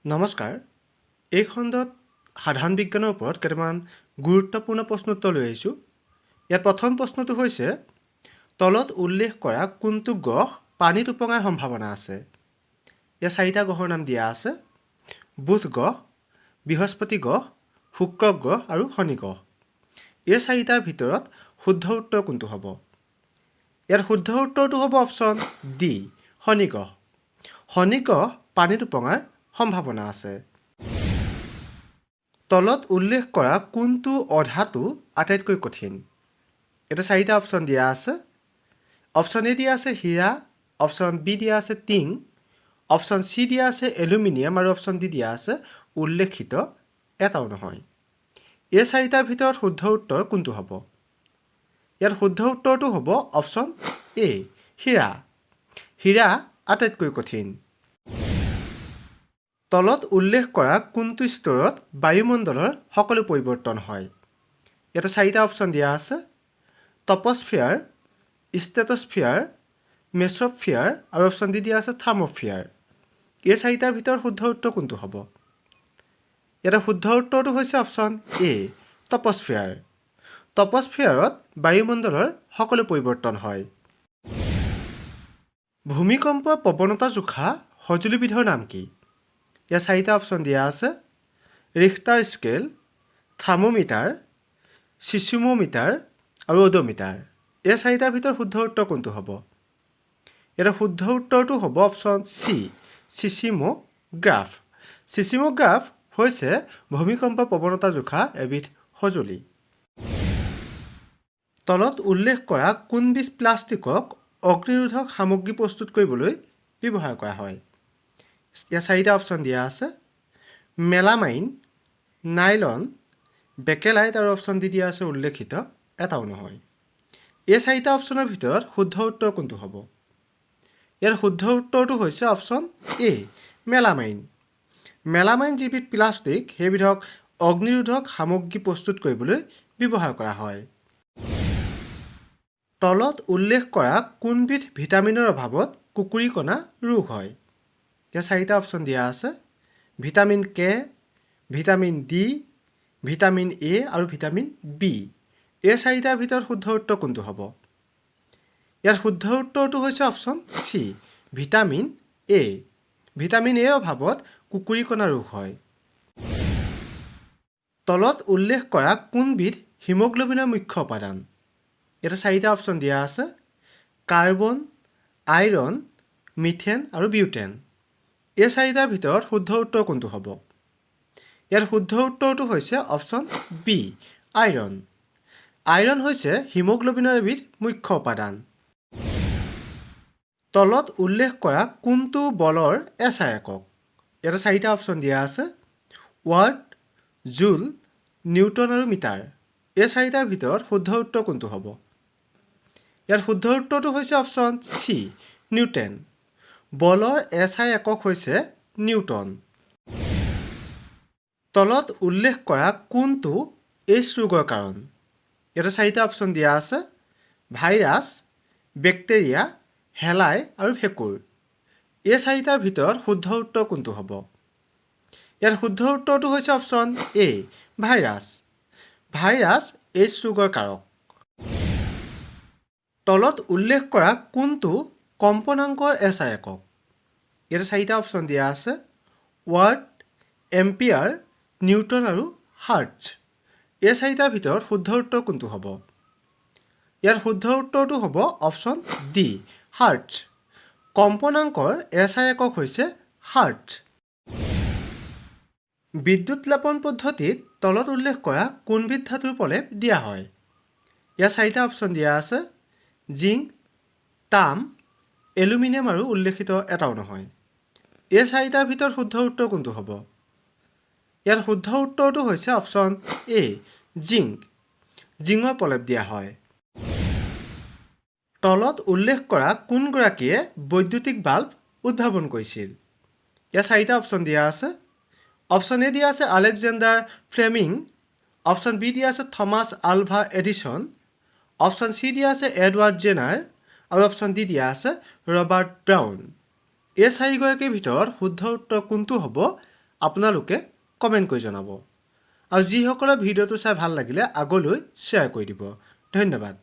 নমস্কাৰ। এই খণ্ডত সাধাৰণ বিজ্ঞানৰ ওপৰত কেইটামান গুৰুত্বপূৰ্ণ প্ৰশ্ন উত্তৰ লৈ আহিছোঁ। ইয়াত প্ৰথম প্ৰশ্নটো হৈছে, তলত উল্লেখ কৰা কোনটো গ্ৰহ পানীত উপঙাৰ সম্ভাৱনা আছে? ইয়াত 4টা গ্ৰহৰ নাম দিয়া আছে: বুধ গ্ৰহ, বৃহস্পতি গ্ৰহ, শুক্ৰ গ্ৰহ আৰু শনি গ্ৰহ। এই 4টাৰ ভিতৰত শুদ্ধ উত্তৰ কোনটো হ'ব? ইয়াত শুদ্ধ উত্তৰটো হ'ব অপশ্যন ডি, শনি গ্ৰহ। শনি গ্ৰহ পানীত উপঙাৰ সম্ভাৱনা আছে। তলত উল্লেখ কৰা কোনটো অধাতু আটাইতকৈ কঠিন? এটা 4টা অপশ্যন দিয়া আছে। অপশ্যন এ দিয়া আছে হীৰা, অপশ্যন বি দিয়া আছে টিং, অপশ্যন চি দিয়া আছে এলুমিনিয়াম আৰু অপশ্যন ডি দিয়া আছে উল্লেখিত এটাও নহয়। এই 4টাৰ ভিতৰত শুদ্ধ উত্তৰ কোনটো হ'ব? ইয়াত শুদ্ধ উত্তৰটো হ'ব অপশ্যন এ, হীৰা। হীৰা আটাইতকৈ কঠিন। তলত উল্লেখ কৰা কোনটো স্তৰত বায়ুমণ্ডলৰ সকলো পৰিৱৰ্তন হয়? ইয়াতে 4টা অপশ্যন দিয়া আছে: টপস্ফিয়াৰ, ষ্ট্ৰেটোস্ফিয়াৰ, মেছ'স্ফিয়াৰ আৰু অপশ্যন ডি দিয়া আছে থাৰ্মোস্ফিয়াৰ। এই 4টাৰ ভিতৰত শুদ্ধ উত্তৰ কোনটো হ'ব? ইয়াতে শুদ্ধ উত্তৰটো হৈছে অপশ্যন এ, টপস্ফিয়াৰ। টপস্ফিয়াৰত বায়ুমণ্ডলৰ সকলো পৰিৱৰ্তন হয়। ভূমিকম্পৰ প্ৰৱণতা জোখা সঁজুলিবিধৰ নাম কি? ইয়াত 4টা অপশ্যন দিয়া আছে: ৰিখটাৰ স্কেল, থাৰ্মোমিটাৰ, চিচিমোমিটাৰ আৰু অডোমিটাৰ। এই 4টাৰ ভিতৰত শুদ্ধ উত্তৰ কোনটো হ'ব? ইয়াতে শুদ্ধ উত্তৰটো হ'ব অপশ্যন চি, চিচিমোগ্ৰাফ। চিচিমোগ্ৰাফ হৈছে ভূমিকম্পৰ প্ৰৱণতা জোখা এবিধ সঁজুলি। তলত উল্লেখ কৰা কোনবিধ প্লাষ্টিকক অগ্নিৰোধক সামগ্ৰী প্ৰস্তুত কৰিবলৈ ব্যৱহাৰ কৰা হয়? ইয়াত 4টা অপশ্যন দিয়া আছে: মেলামাইন, নাইলন, বেকেলাইট আৰু অপশ্যন ডি দিয়া আছে উল্লেখিত এটাও নহয়। এই 4টা অপশ্যনৰ ভিতৰত শুদ্ধ উত্তৰ কোনটো হ'ব? ইয়াৰ শুদ্ধ উত্তৰটো হৈছে অপশ্যন এ, মেলামাইন। মেলামাইন যিবিধ প্লাষ্টিক সেইবিধক অগ্নিৰোধক সামগ্ৰী প্ৰস্তুত কৰিবলৈ ব্যৱহাৰ কৰা হয়। তলত উল্লেখ কৰা কোনবিধ ভিটামিনৰ অভাৱত কুকুৰিকণা ৰোগ হয়? ইয়াত 4টা অপশ্যন দিয়া আছে: vitamin K, vitamin D, vitamin A আৰু ভিটামিন বি। এই 4টাৰ ভিতৰত শুদ্ধ উত্তৰ কোনটো হ'ব? ইয়াত শুদ্ধ উত্তৰটো হৈছে option C, vitamin A. Vitamin এৰ অভাৱত কুকুৰিকণা ৰোগ হয়। তলত উল্লেখ কৰা কোনবিধ হিমোগ্ল'বিনৰ মুখ্য উপাদান? ইয়াতে 4টা অপশ্যন দিয়া আছে: কাৰ্বন, আইৰণ, মিথেন আৰু বিউটেন। এই 4টাৰ ভিতৰত শুদ্ধ উত্তৰ কোনটো হ'ব? ইয়াত শুদ্ধ উত্তৰটো হৈছে অপশ্যন বি, আইৰণ। আইৰণ হৈছে হিমোগ্ল'বিনৰ এবিধ মুখ্য উপাদান। তলত উল্লেখ কৰা কোনটো বলৰ SI একক? ইয়াতে 4টা অপশ্যন দিয়া আছে: ৱাট, জুল, নিউটন আৰু মিটাৰ। এই 4টাৰ ভিতৰত শুদ্ধ উত্তৰ কোনটো হ'ব? ইয়াত শুদ্ধ উত্তৰটো হৈছে অপশ্যন চি, নিউটন। বলৰ SI একক হৈছে নিউটন। তলত উল্লেখ কৰা কোনটো এইচ ৰোগৰ কাৰণ? ইয়াতে 4টা অপশ্যন দিয়া আছে: ভাইৰাছ, বেক্টেৰিয়া, শেলাই আৰু ভেঁকুৰ। এই 4টাৰ ভিতৰত শুদ্ধ উত্তৰ কোনটো হ'ব? ইয়াত শুদ্ধ উত্তৰটো হৈছে অপশ্যন এ, ভাইৰাছ। ভাইৰাছ এইচ ৰোগৰ কাৰক। তলত উল্লেখ কৰা কোনটো কম্পনাংকৰ SI একক? ইয়াতে 4টা অপশ্যন দিয়া আছে: ৱাট, এম্পিয়াৰ, নিউটন আৰু হাৰ্টজ। এই 4টাৰ ভিতৰত শুদ্ধ উত্তৰ কোনটো হ'ব? ইয়াত শুদ্ধ উত্তৰটো হ'ব অপশ্যন ডি, হাৰ্টজ। কম্পনাংকৰ SI একক হৈছে হাৰ্টজ। বিদ্যুৎ লেপন পদ্ধতিত তলত উল্লেখ কৰা কোনবিধ ধাতুৰ প্ৰলেপ দিয়া হয়? ইয়াত 4টা অপশ্যন দিয়া আছে: জিংক, তাম, এলুমিনিয়াম আৰু উল্লেখিত এটাও নহয়। এই 4টাৰ ভিতৰত শুদ্ধ উত্তৰ কোনটো হ'ব? ইয়াত শুদ্ধ উত্তৰটো হৈছে অপশ্যন এ, জিংক। জিংকৰ প্ৰলেপ দিয়া হয়। তলত উল্লেখ কৰা কোনগৰাকীয়ে বৈদ্যুতিক বাল্ব উদ্ভাৱন কৰিছিল? ইয়াত 4টা অপশ্যন দিয়া আছে। অপশ্যন এ দিয়া আছে আলেকজেণ্ডাৰ ফ্লেমিং, অপশ্যন বি দিয়া আছে Thomas Alva Edison, option C দিয়া আছে এডৱাৰ্ড জেনাৰ আৰু অপশ্যন ডি দিয়া আছে ৰবাৰ্ট ব্ৰাউন। এই 4গৰাকীৰ ভিতৰত শুদ্ধ উত্তৰ কোনটো হ'ব আপোনালোকে কমেণ্ট কৰি জনাব আৰু যিসকলে ভিডিঅ'টো চাই ভাল লাগিলে আগলৈ শ্বেয়াৰ কৰি দিব। ধন্যবাদ।